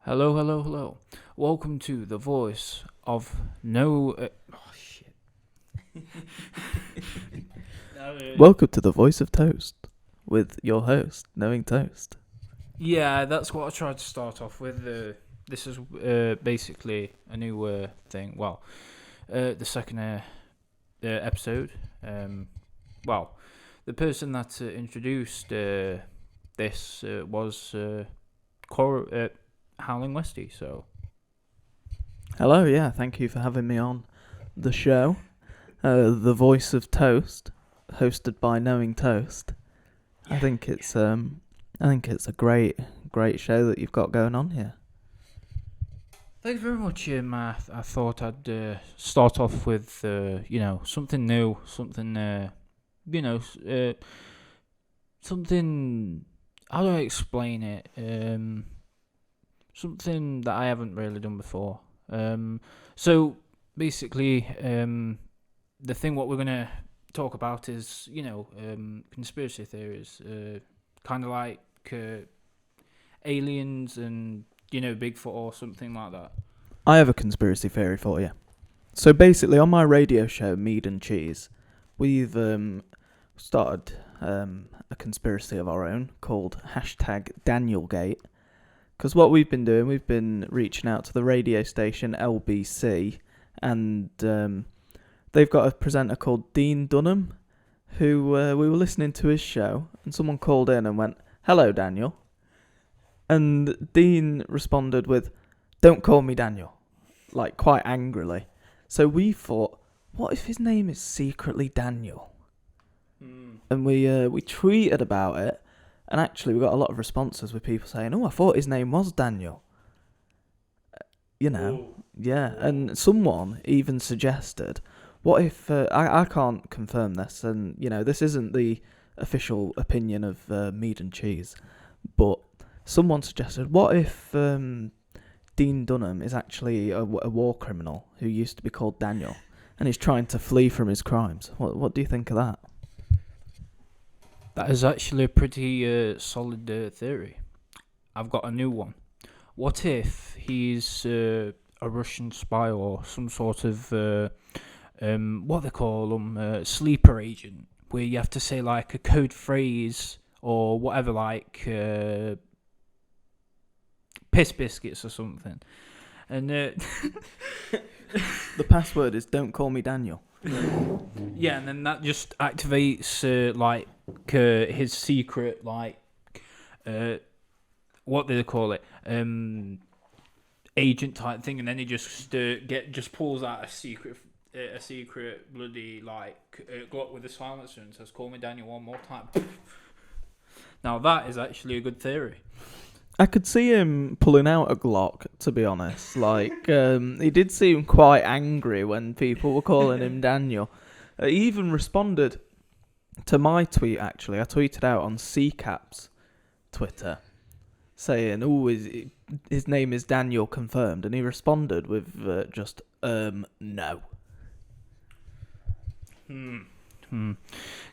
Hello, hello, hello. Welcome to the voice of no. Oh shit. Welcome to the Voice of Toast with your host, KnowingToast. Yeah, that's what I tried to start off with. This is basically a new thing. Well, the second episode. Well, the person that introduced this was HowlingWesty. So Hello, yeah, thank you for having me on the show. The Voice of Toast, hosted by KnowingToast. I think it's a great show that you've got going on here. thank you very much, I thought I'd start off with something new, something something. How do I explain it? Something that I haven't really done before. So basically, the thing what we're gonna talk about is conspiracy theories, kind of like aliens and Bigfoot or something like that. I have a conspiracy theory for you. So basically, on my radio show, Mead Cheese, we've started a conspiracy of our own called #DanielGate. Because what we've been doing, we've been reaching out to the radio station LBC, and they've got a presenter called Dean Dunham, who we were listening to his show, and someone called in and went, "Hello, Daniel." And Dean responded with, "Don't call me Daniel," like quite angrily. So we thought, what if his name is secretly Daniel? And we tweeted about it. And actually, we got a lot of responses with people saying, "Oh, I thought his name was Daniel." Yeah. And someone even suggested, what if, I can't confirm this, and, this isn't the official opinion of Mead and Cheese, but someone suggested, what if Dean Dunham is actually a war criminal who used to be called Daniel, and he's trying to flee from his crimes? What do you think of that? That is actually a pretty solid theory. I've got a new one. What if he's a Russian spy or some sort of what they call them, sleeper agent, where you have to say like a code phrase or whatever, like piss biscuits or something, and the password is "Don't call me Daniel." Yeah, and then that just activates his secret, what do they call it, agent type thing, and then he just pulls out a secret bloody Glock with a silencer and says, "Call me Daniel one more time." Now that is actually a good theory. I could see him pulling out a Glock, to be honest. He did seem quite angry when people were calling him Daniel. He even responded to my tweet, actually. I tweeted out on CCAP's Twitter saying, "Oh, his name is Daniel confirmed?" And he responded with just, "No."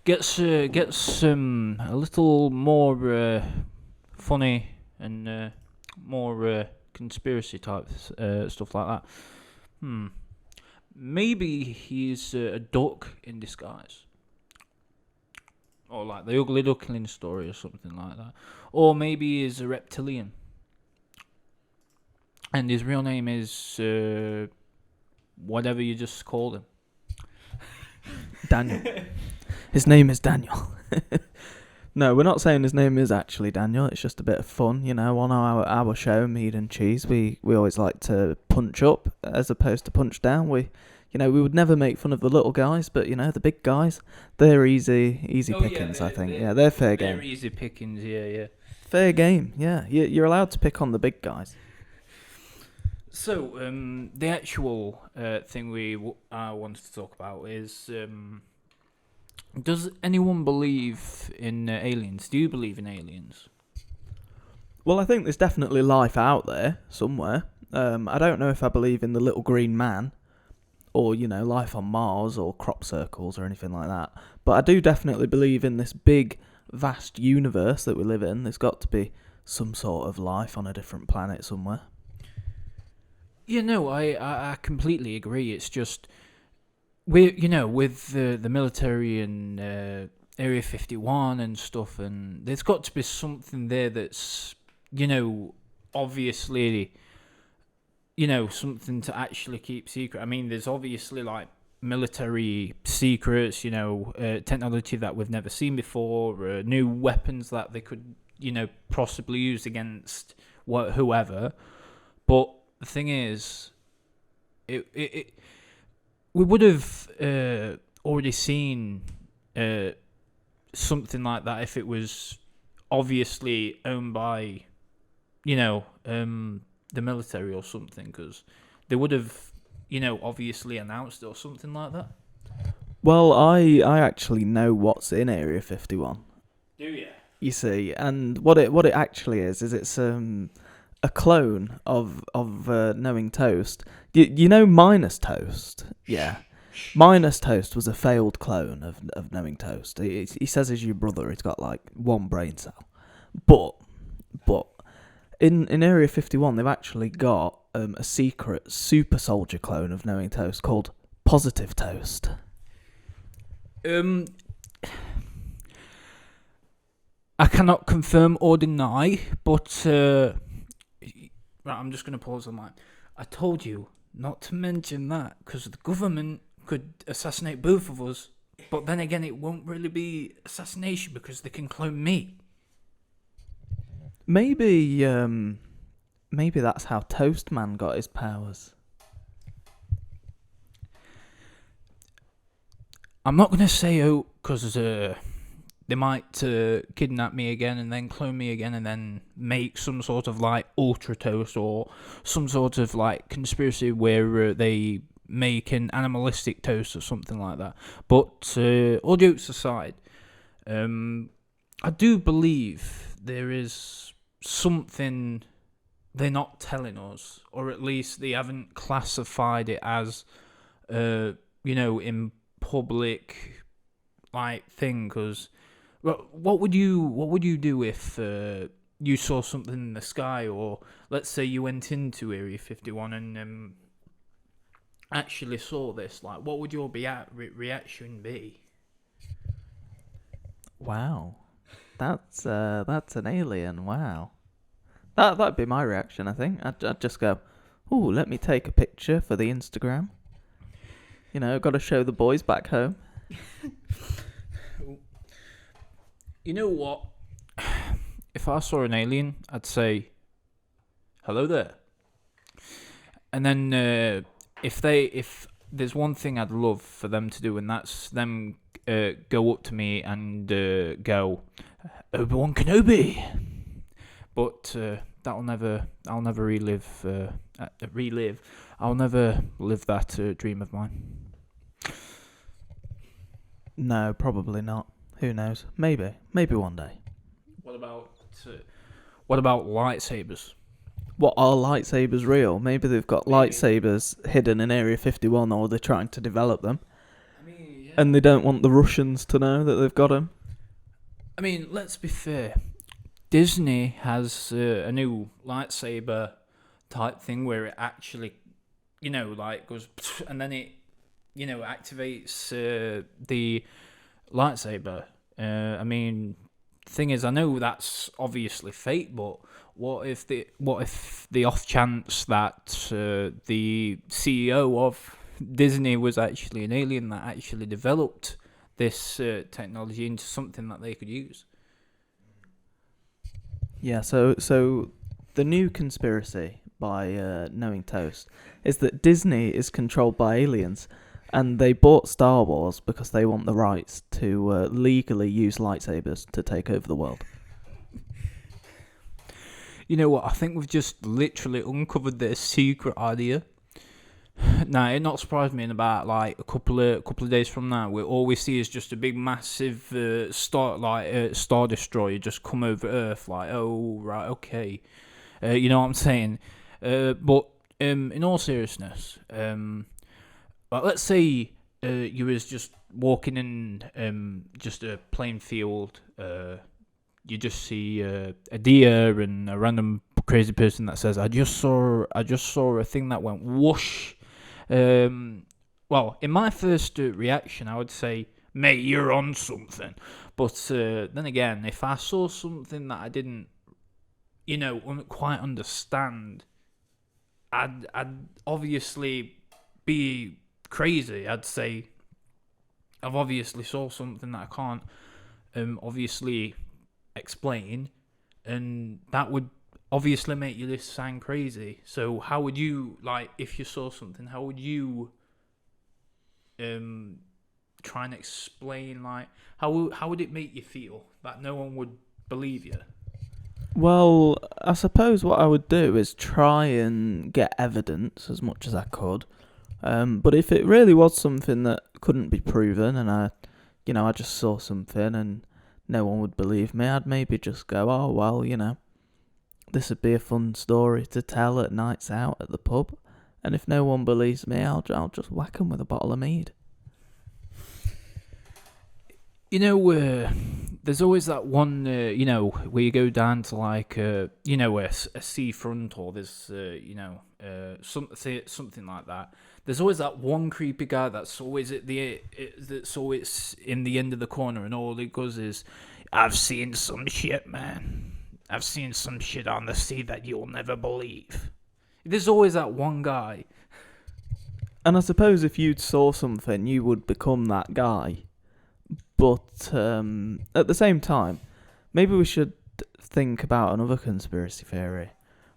Gets a little more funny and more conspiracy type stuff like that. Maybe he's a duck in disguise, or like the Ugly Duckling story or something like that. Or maybe he's a reptilian, and his real name is whatever you just called him. Daniel. His name is Daniel. No, we're not saying his name is actually Daniel. It's just a bit of fun, on our show, Mead and Cheese. We always like to punch up as opposed to punch down. We would never make fun of the little guys, but the big guys, they're easy pickings. I think, they're fair game. They're easy pickings, yeah. Fair game, yeah. You're allowed to pick on the big guys. So, the actual thing we wanted to talk about is. Does anyone believe in aliens? Do you believe in aliens? Well, I think there's definitely life out there somewhere. I don't know if I believe in the little green man or, life on Mars or crop circles or anything like that. But I do definitely believe in this big, vast universe that we live in. There's got to be some sort of life on a different planet somewhere. I completely agree. It's just with the military and Area 51 and stuff, and there's got to be something there that's obviously something to actually keep secret. I mean, there's obviously like military secrets, technology that we've never seen before, new weapons that they could possibly use against whoever. But the thing is, it we would have already seen something like that if it was obviously owned by, the military or something, because they would have, obviously announced it or something like that. Well, I actually know what's in Area 51. Do you? You see, and what it actually is it's a clone of Knowing Toast. You know Minus Toast? Yeah. Minus Toast was a failed clone of Knowing Toast. He says he's your brother. He's got like one brain cell. But in Area 51, they've actually got a secret super soldier clone of Knowing Toast called Positive Toast. I cannot confirm or deny, but right, I'm just going to pause on that. I told you not to mention that because the government could assassinate both of us, but then again, it won't really be assassination because they can clone me. Maybe that's how Toastman got his powers. I'm not going to say because they might kidnap me again and then clone me again and then make some sort of like ultra toast or some sort of like conspiracy where they make an animalistic toast or something like that. But all jokes aside, I do believe there is something they're not telling us, or at least they haven't classified it as, in public like thing. Because what would you do if you saw something in the sky, or let's say you went into Area 51 and actually saw this? Like, what would your reaction be? Wow, that's an alien. Wow, that'd be my reaction. I think I'd just go, "Ooh, let me take a picture for the Instagram." Got to show the boys back home. You know what? If I saw an alien, I'd say, "Hello there." And then if there's one thing I'd love for them to do, and that's them go up to me and go, "Obi-Wan Kenobi." But I'll never relive. I'll never live that dream of mine. No, probably not. Who knows? Maybe one day. What about lightsabers? What, are lightsabers real? Maybe they've got lightsabers hidden in Area 51, or they're trying to develop them. I mean, yeah. And they don't want the Russians to know that they've got them. I mean, let's be fair. Disney has a new lightsaber type thing where it actually, like goes, and then it, activates the lightsaber. I mean, thing is, I know that's obviously fake, but what if the off chance that the CEO of Disney was actually an alien that actually developed this technology into something that they could use? Yeah, so the new conspiracy by Knowing Toast is that Disney is controlled by aliens, and they bought Star Wars because they want the rights to legally use lightsabers to take over the world. You know what? I think we've just literally uncovered this secret idea. Now, it not surprise me in about like a couple of days from now, where all we see is just a big, massive star destroyer just come over Earth. Like, oh right, okay, you know what I'm saying? But in all seriousness, like, let's say you was just walking in just a plain field. You just see a deer and a random crazy person that says, I just saw a thing that went whoosh. Well, in my first reaction, I would say, mate, you're on something. But then again, if I saw something that I didn't, quite understand, I'd obviously be crazy. I'd say, I've obviously saw something that I can't obviously explain, and that would obviously make you just sound crazy. So how would you, like, if you saw something, how would you try and explain, like, how would it make you feel that no one would believe you? Well, I suppose what I would do is try and get evidence as much as I could. But if it really was something that couldn't be proven, and I just saw something and no one would believe me, I'd maybe just go, oh, well, this would be a fun story to tell at nights out at the pub. And if no one believes me, I'll just whack them with a bottle of mead. There's always that one, where you go down to like, a seafront, or there's, something like that. There's always that one creepy guy that's always that's always in the end of the corner, and all he goes is, I've seen some shit, man. I've seen some shit on the sea that you'll never believe. There's always that one guy. And I suppose if you saw something, you would become that guy. But at the same time, maybe we should think about another conspiracy theory,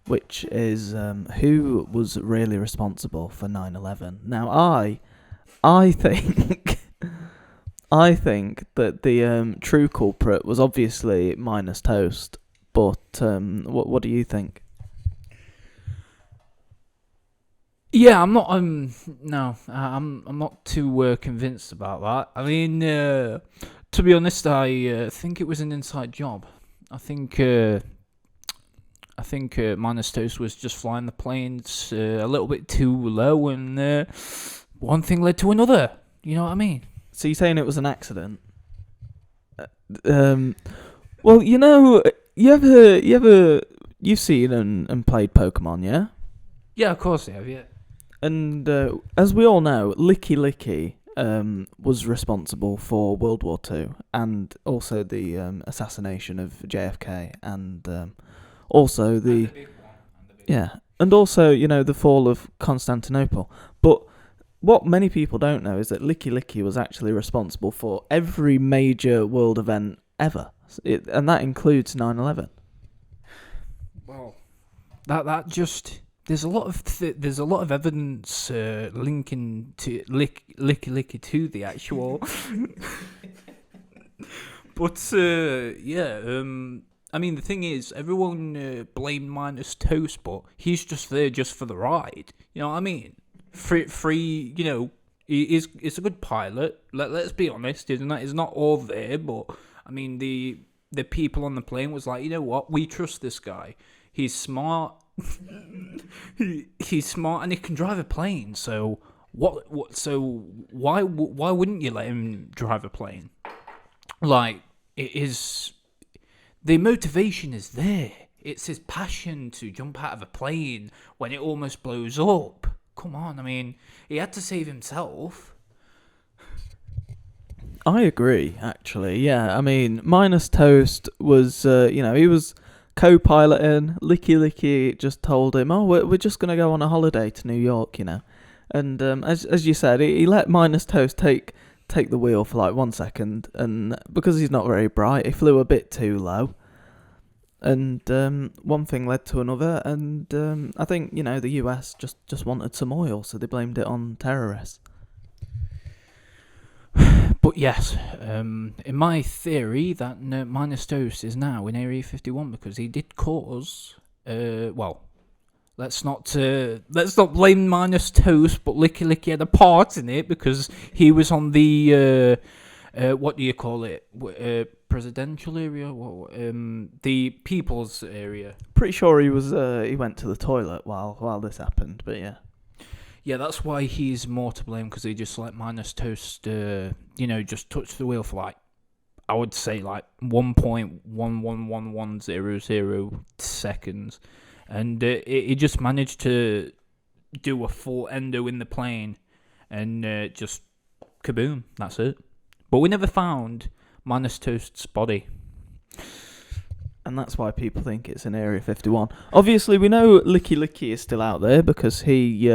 which is who was really responsible for 9/11. Now, I think I think that the true culprit was obviously Minus Toast. But what do you think? Yeah, I'm not. No, I'm not too convinced about that. I mean, to be honest, I think it was an inside job. I think Minus Toast was just flying the planes a little bit too low, and one thing led to another. You know what I mean? So you're saying it was an accident? Well, you've seen and played Pokemon, yeah? Yeah, of course I have. Yeah. And as we all know, Lickilicky was responsible for World War II and also the assassination of JFK and also the big one. And also the fall of Constantinople. But what many people don't know is that Lickilicky was actually responsible for every major world event ever, and that includes 9/11. Well, that just. There's a lot of evidence linking to Lickilicky to the actual. But I mean, the thing is, everyone blamed Minus Toast, but he's just there just for the ride. You know what I mean? Free. He's a good pilot. Let's be honest. He's not all there, but I mean, the people on the plane was like, you know what? We trust this guy. He's smart. He's smart and he can drive a plane. So what? So why wouldn't you let him drive a plane? Like, it is, the motivation is there. It's his passion to jump out of a plane when it almost blows up. Come on, I mean, he had to save himself. I agree, actually. Yeah, I mean, Minus Toast was, he was co-piloting. Lickilicky just told him, oh, we're just going to go on a holiday to New York, And as you said, he let Minus Toast take the wheel for like 1 second, and because he's not very bright, he flew a bit too low. And one thing led to another, and I think, the US just wanted some oil, so they blamed it on terrorists. But yes, in my theory, that Minus Toast is now in Area 51 because he did cause. Let's not blame Minus Toast, but Lickilicky had a part in it because he was on the what do you call it? Presidential area? The people's area. Pretty sure he was. He went to the toilet while this happened, but yeah. Yeah, that's why he's more to blame, because he just let Minus Toast, just touched the wheel for like, I would say like 1.11100 seconds, and he just managed to do a full endo in the plane, and just kaboom, that's it. But we never found Minus Toast's body. And that's why people think it's in Area 51. Obviously, we know Lickilicky is still out there because he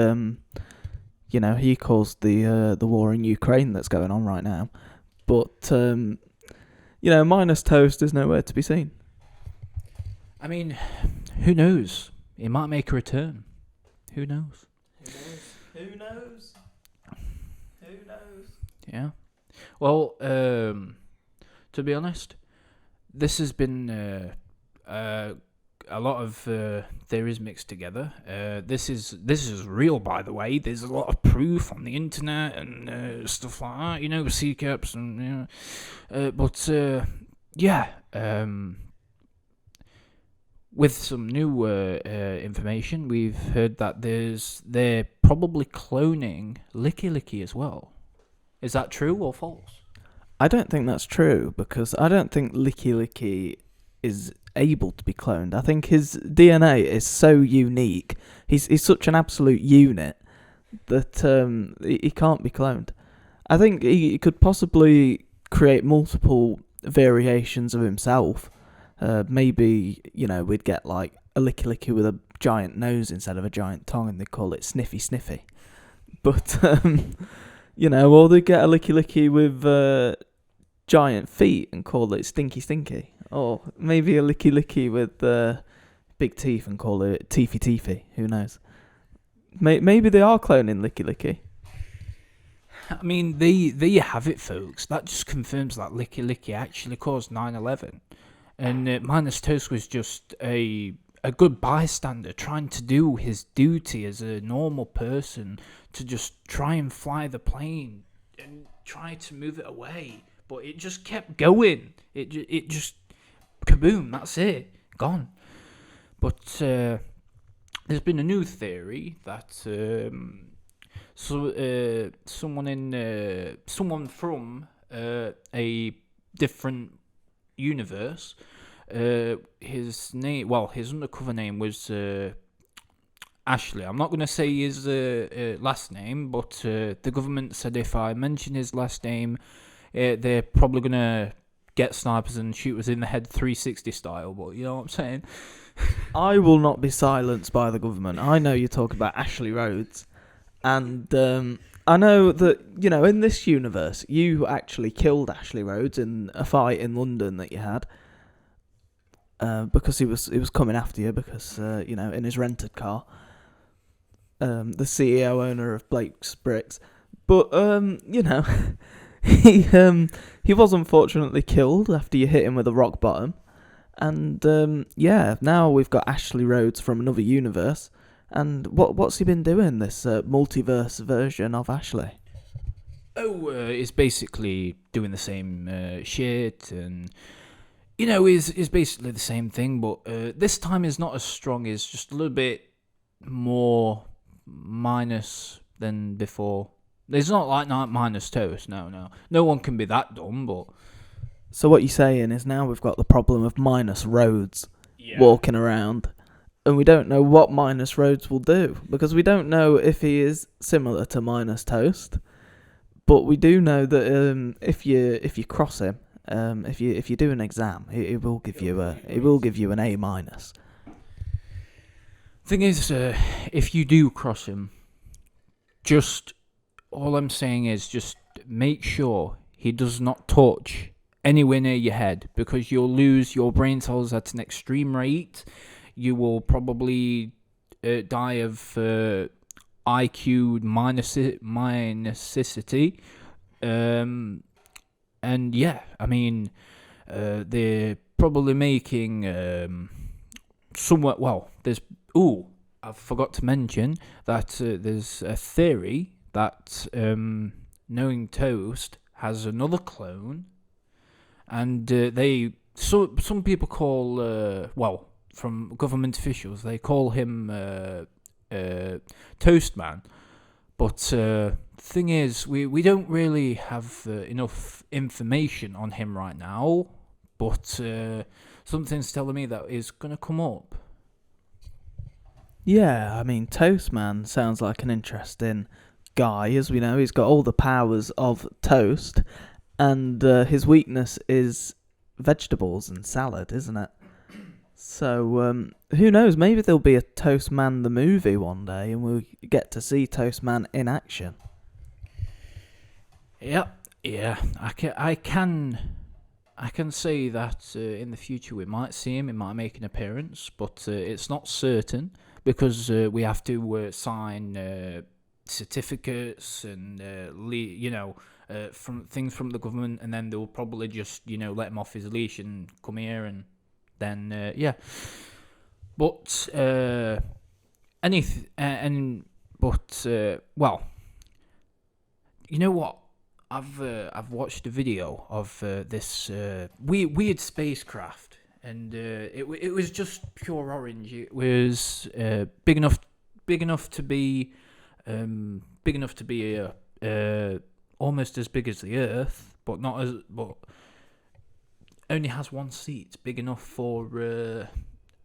caused the war in Ukraine that's going on right now. But, Minus Toast is nowhere to be seen. I mean, who knows? He might make a return. Who knows? Who knows? Yeah. Well, to be honest, this has been a lot of theories mixed together. This is real, by the way. There's a lot of proof on the internet and stuff like that. Sea caps and with some new information, we've heard that they're probably cloning Lickilicky as well. Is that true or false? I don't think that's true, because I don't think Lickilicky is able to be cloned. I think his DNA is so unique. He's such an absolute unit that he can't be cloned. I think he could possibly create multiple variations of himself. Maybe, we'd get like a Lickilicky with a giant nose instead of a giant tongue, and they call it Sniffy Sniffy. But, or they get a Lickilicky with giant feet and call it Stinky Stinky. Or maybe a Lickilicky with big teeth and call it Teefy Teefy. Who knows? Maybe they are cloning Lickilicky. I mean, there you have it, folks. That just confirms that Lickilicky actually caused 9/11. And Minus Toast was just a good bystander trying to do his duty as a normal person to just try and fly the plane and try to move it away. But it just kept going. It just kaboom, that's it, gone. But there's been a new theory that someone from a different universe, his undercover name was Ashley. I'm not going to say his last name, but the government said if I mention his last name, they're probably going to get snipers and shoot us in the head 360 style, but you know what I'm saying? I will not be silenced by the government. I know you're talking about Ashley Rhodes, and I know that, in this universe, you actually killed Ashley Rhodes in a fight in London that you had, because he was coming after you because, in his rented car, the CEO owner of Blake's Bricks. But, he was unfortunately killed after you hit him with a rock bottom. And, now we've got Ashley Rhodes from another universe. And what's he been doing, this multiverse version of Ashley? He's basically doing the same shit, and he's basically the same thing, but this time is not as strong. It's just a little bit more minus than before. It's not like Minus Toast. No one can be that dumb. But so what you're saying is now we've got the problem of Minus Rhodes walking around. And we don't know what Minus Rhodes will do, because we don't know if he is similar to Minus Toast, but we do know that if you cross him, if you do an exam, it will give you an A minus. Thing is, if you do cross him, just all I'm saying is just make sure he does not touch anywhere near your head, because you'll lose your brain cells at an extreme rate. You will probably die of IQ minusicity. And yeah, I mean, they're probably making somewhat. Well, I forgot to mention that there's a theory that KnowingToast has another clone, and some people call from government officials, they call him Toast Man. But the thing is, we don't really have enough information on him right now. But something's telling me that is going to come up. Yeah, I mean, Toastman sounds like an interesting guy. As we know, he's got all the powers of toast, and his weakness is vegetables and salad, isn't it? So, who knows? Maybe there'll be a Toastman the movie one day, and we'll get to see Toastman in action. Yep. Yeah, I can say that in the future we might see him. He might make an appearance, but it's not certain because we have to sign certificates and from things from the government, and then they'll probably just let him off his leash and come here, and then yeah. But well, you know what? I've watched a video of this weird spacecraft, and it was just pure orange. It was big enough to be almost as big as the Earth, but only has one seat, big enough for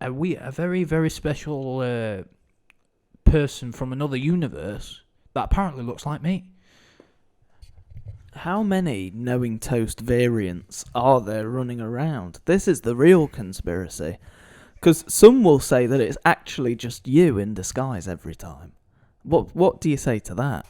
a very very special person from another universe that apparently looks like me. How many KnowingToast variants are there running around? This is the real conspiracy. Because some will say that it's actually just you in disguise every time. What do you say to that?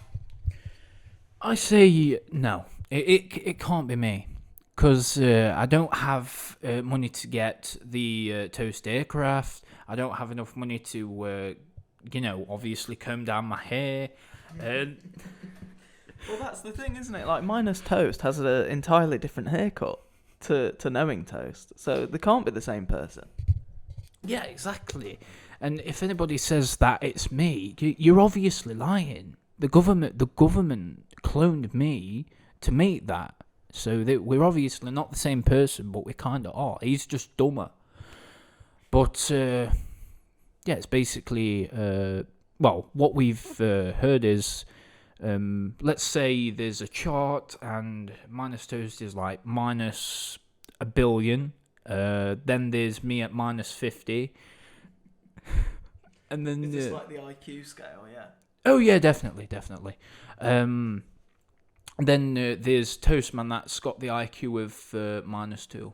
I say no. It can't be me. Because I don't have money to get the Toast aircraft. I don't have enough money to, obviously comb down my hair. Well, that's the thing, isn't it? Like, Minus Toast has an entirely different haircut to KnowingToast, so they can't be the same person. Yeah, exactly. And if anybody says that it's me, you're obviously lying. The government cloned me to make that, so that we're obviously not the same person, but we kind of are. He's just dumber. But yeah, it's basically what we've heard is. Let's say there's a chart and Minus Toast is like minus $1 billion. Then there's me at minus 50. And then is this like the IQ scale? Yeah. Oh yeah, definitely. Then there's Toastman that's got the IQ of minus 2.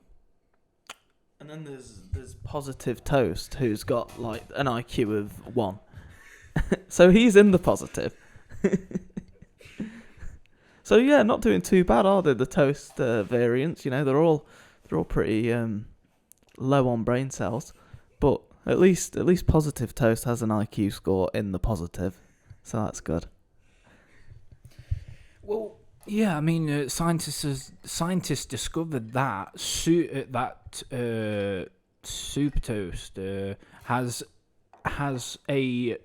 And then there's Positive Toast who's got like an IQ of 1. So he's in the positive. So yeah, not doing too bad, are they? The Toast variants, they're all pretty low on brain cells, but at least Positive Toast has an IQ score in the positive, so that's good. Well, yeah, I mean, scientists discovered that Super Toast has a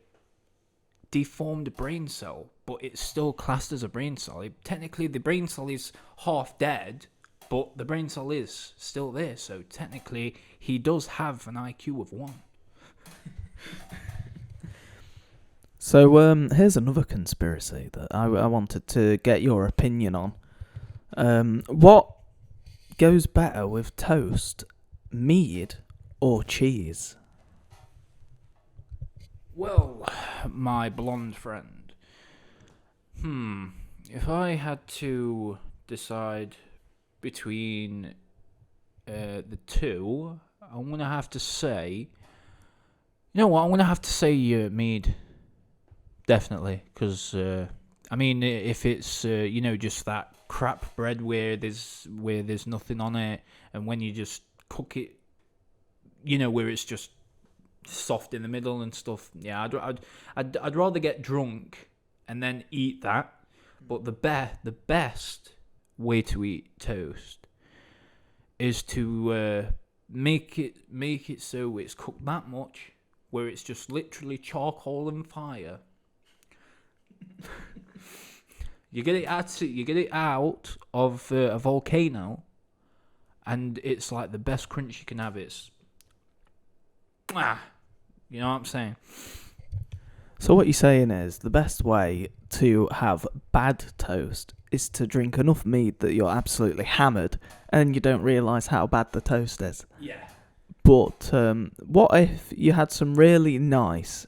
deformed brain cell, but it's still classed as a brain cell. Technically, the brain cell is half dead, but the brain cell is still there. So technically, he does have an IQ of 1. So here's another conspiracy that I wanted to get your opinion on. What goes better with toast, mead or cheese? Well, my blonde friend. If I had to decide between the two, I'm going to have to say... You know what? I'm going to have to say mead. Definitely. Because, I mean, if it's, just that crap bread where there's nothing on it, and when you just cook it, where it's just soft in the middle and stuff. Yeah, I'd rather get drunk and then eat that. But the best way to eat toast is to make it so it's cooked that much where it's just literally charcoal and fire. You get it out of a volcano, and it's like the best crunch you can have. It's you know what I'm saying? So what you're saying is the best way to have bad toast is to drink enough mead that you're absolutely hammered and you don't realise how bad the toast is. Yeah. But what if you had some really nice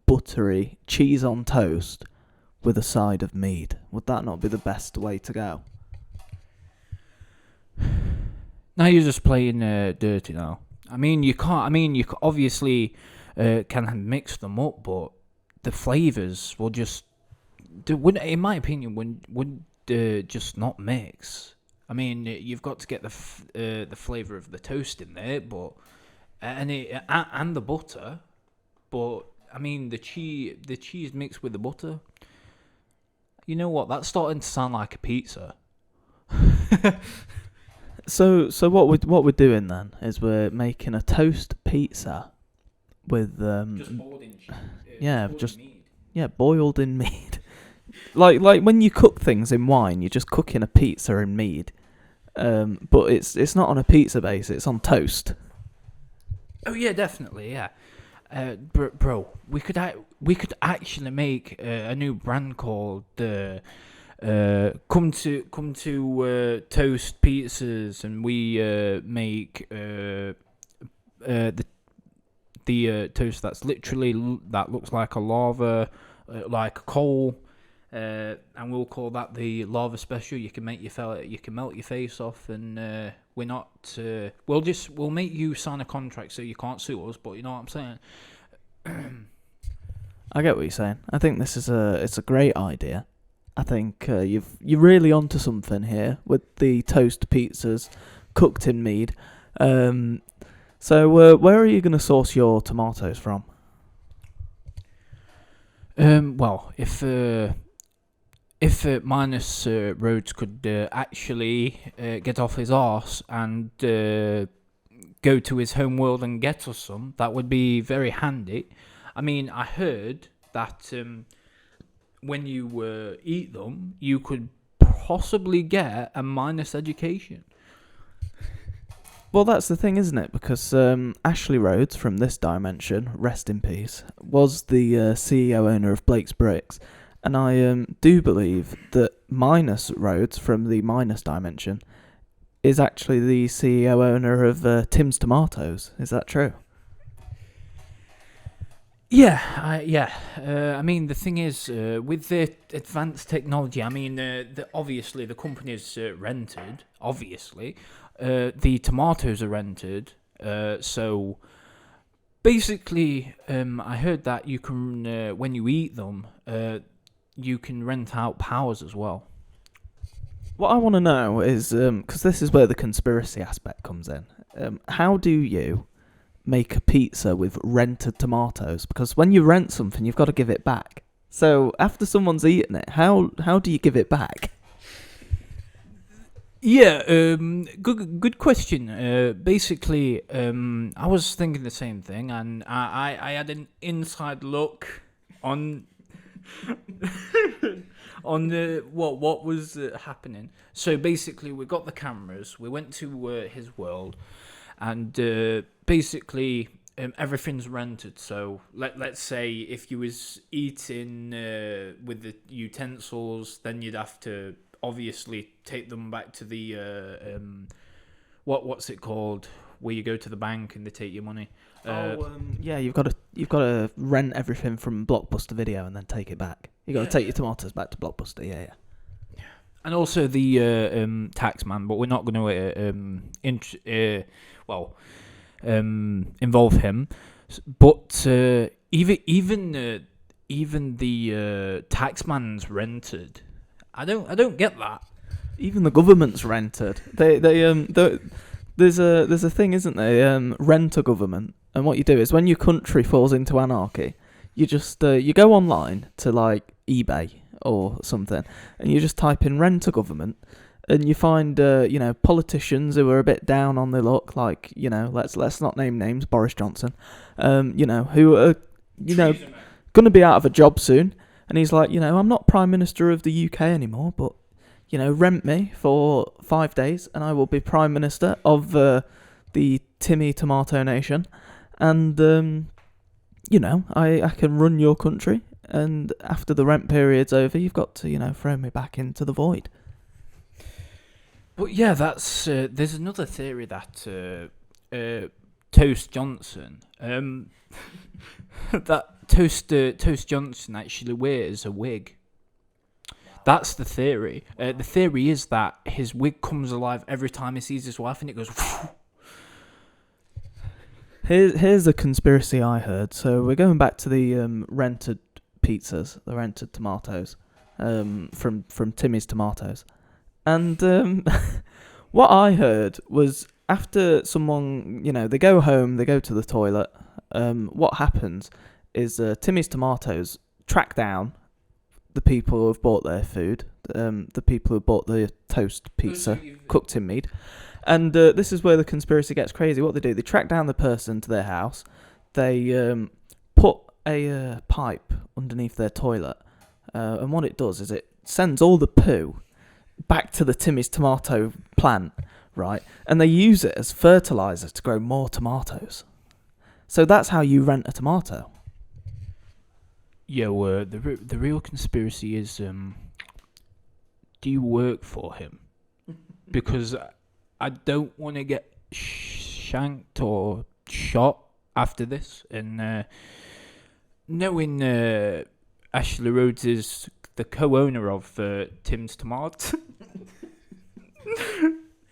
buttery cheese on toast with a side of mead. Would that not be the best way to go? Now you're just playing dirty now. I mean, you can't. I mean, obviously can mix them up, but the flavors will just, in my opinion, would just not mix. I mean, you've got to get the flavor of the toast in there, but and the butter, but I mean the cheese mixed with the butter. You know what? That's starting to sound like a pizza. So what we're doing then is we're making a toast pizza with Just boiled in cheese. Boiled in mead. like when you cook things in wine, you're just cooking a pizza in mead. But it's not on a pizza base; it's on toast. Oh yeah, definitely, yeah. Bro, we could actually make a new brand called come to Toast Pizzas, and we make the toast that's literally that looks like a lava, like a coal. And we'll call that the lava special. You can melt your face off, and we're not. We'll make you sign a contract so you can't sue us. But you know what I'm saying. I get what you're saying. I think this is it's a great idea. I think you're really onto something here with the toast pizzas cooked in mead. So where are you going to source your tomatoes from? Well, if Minus Rhodes could actually get off his arse and go to his home world and get us some, that would be very handy. I mean, I heard that when you eat them, you could possibly get a minus education. Well, that's the thing, isn't it? Because Ashley Rhodes from this dimension, rest in peace, was the CEO owner of Blake's Bricks. And I do believe that Minus Rhodes from the Minus dimension is actually the CEO owner of Tim's Tomatoes. Is that true? Yeah. I mean, the thing is, with the advanced technology, I mean, obviously the company is rented. Obviously, the tomatoes are rented. So basically, I heard that you can, when you eat them, you can rent out powers as well. What I want to know is, because this is where the conspiracy aspect comes in. How do you make a pizza with rented tomatoes? Because when you rent something, you've got to give it back. So after someone's eaten it, how do you give it back? Yeah, good question. Basically, I was thinking the same thing, and I had an inside look on on what was happening. So basically, we got the cameras. We went to his world, and basically everything's rented. So let's say if you was eating with the utensils, then you'd have to obviously take them back to the what's it called, where you go to the bank and they take your money. Yeah, you've got to rent everything from Blockbuster Video and then take it back. You got to take your tomatoes back to Blockbuster. Yeah. And also the tax man, but we're not going to involve him. But even the tax man's rented. I don't get that. Even the government's rented. There's a thing, isn't there? Rent a government, and what you do is when your country falls into anarchy, you just you go online to like eBay or something, and you just type in rent a government, and you find politicians who are a bit down on their luck, like let's not name names, Boris Johnson, who are going to be out of a job soon, and he's like, I'm not Prime Minister of the UK anymore, but rent me for 5 days and I will be Prime Minister of the Timmy Tomato Nation. And, I can run your country. And after the rent period's over, you've got to, throw me back into the void. But yeah, that's there's another theory that Toast Johnson, that Toast Johnson actually wears a wig. That's the theory. The theory is that his wig comes alive every time he sees his wife, and it goes. Here's a conspiracy I heard. So we're going back to the rented pizzas, the rented tomatoes, from Timmy's Tomatoes, and what I heard was after someone, they go home, they go to the toilet. What happens is Timmy's Tomatoes track down the people who have bought their food, the people who bought the toast pizza cooked in Mead. And this is where the conspiracy gets crazy. What they do, they track down the person to their house. They put a pipe underneath their toilet. And what it does is it sends all the poo back to the Timmy's tomato plant, right? And they use it as fertilizer to grow more tomatoes. So that's how you rent a tomato. Yeah, the real conspiracy is, do you work for him? Because I don't want to get shanked or shot after this. And knowing Ashley Rhodes is the co-owner of Tim's Tomatoes,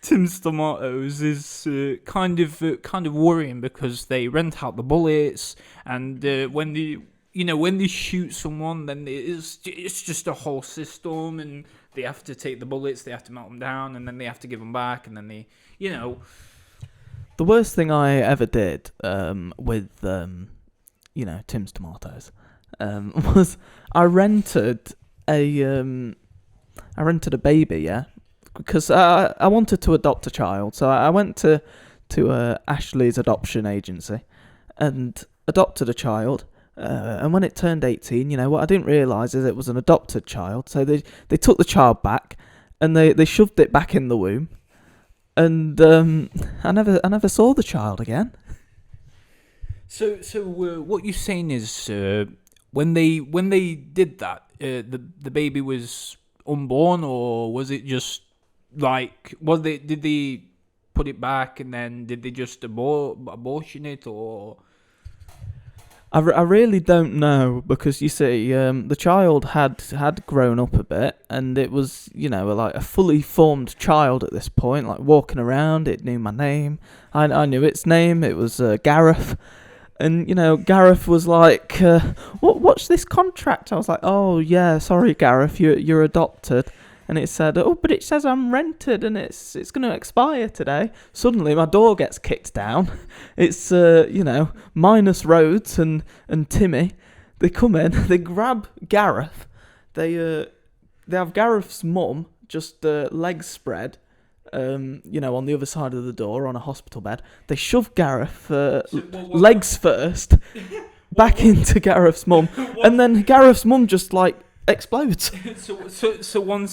Tim's Tomatoes is kind of worrying because they rent out the bullets, and when they shoot someone, then it's just a whole system, and they have to take the bullets, they have to melt them down, and then they have to give them back, and then they. The worst thing I ever did with Tim's Tomatoes was I rented a baby, yeah, because I wanted to adopt a child, so I went to Ashley's adoption agency and adopted a child. And when it turned 18, what I didn't realise is it was an adopted child. So they took the child back and they shoved it back in the womb, and I never saw the child again. So what you're saying is when they did that, the baby was unborn, or was it just did they put it back and then did they just abortion it, or? I really don't know, because you see, the child had grown up a bit, and it was, like a fully formed child at this point, like walking around. It knew my name. I knew its name. It was Gareth. And, Gareth was like, what's this contract? I was like, oh, yeah, sorry, Gareth, you're adopted. And it said, oh, but it says I'm rented and it's going to expire today. Suddenly my door gets kicked down. It's, minus Rhodes and Timmy. They come in, they grab Gareth. They have Gareth's mum just legs spread, on the other side of the door on a hospital bed. They shove Gareth legs first back into Gareth's mum. And then Gareth's mum just explodes. So one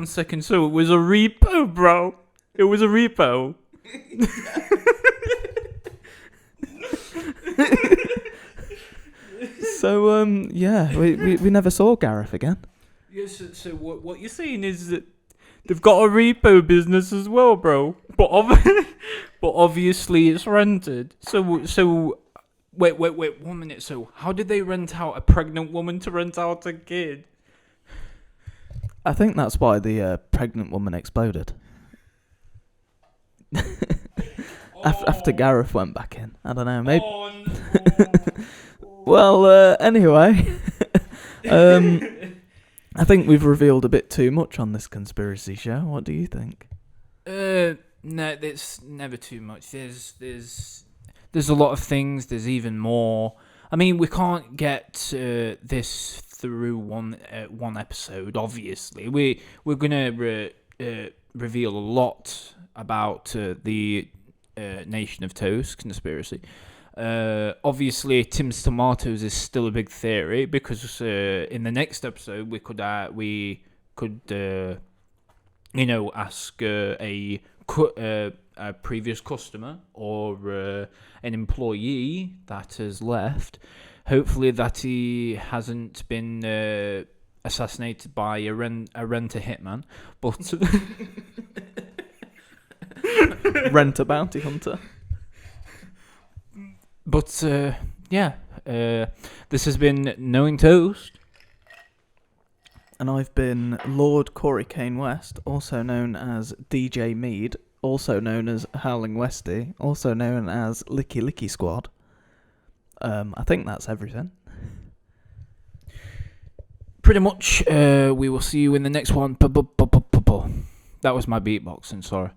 second. So it was a repo, bro. It was a repo. So we never saw Gareth again. Yes. So what you're saying is that they've got a repo business as well, bro. But obviously it's rented. So. Wait, 1 minute. So, how did they rent out a pregnant woman to rent out a kid? I think that's why the pregnant woman exploded. After Gareth went back in. I don't know, maybe. Oh, no. Well, anyway. I think we've revealed a bit too much on this conspiracy show. What do you think? No, there's never too much. There's a lot of things. There's even more. I mean, we can't get this through one episode. Obviously, we're gonna reveal a lot about the Nation of Toast conspiracy. Obviously, Tim's Tomatoes is still a big theory, because in the next episode we could ask a previous customer or an employee that has left. Hopefully that he hasn't been assassinated by a renter hitman, but renter bounty hunter. But This has been Knowing Toast. And I've been Lord Corey Kaine West, also known as DJ Mead, also known as HowlingWesty, also known as Lickilicky Squad. I think that's everything. Pretty much, we will see you in the next one. That was my beatboxing, sorry.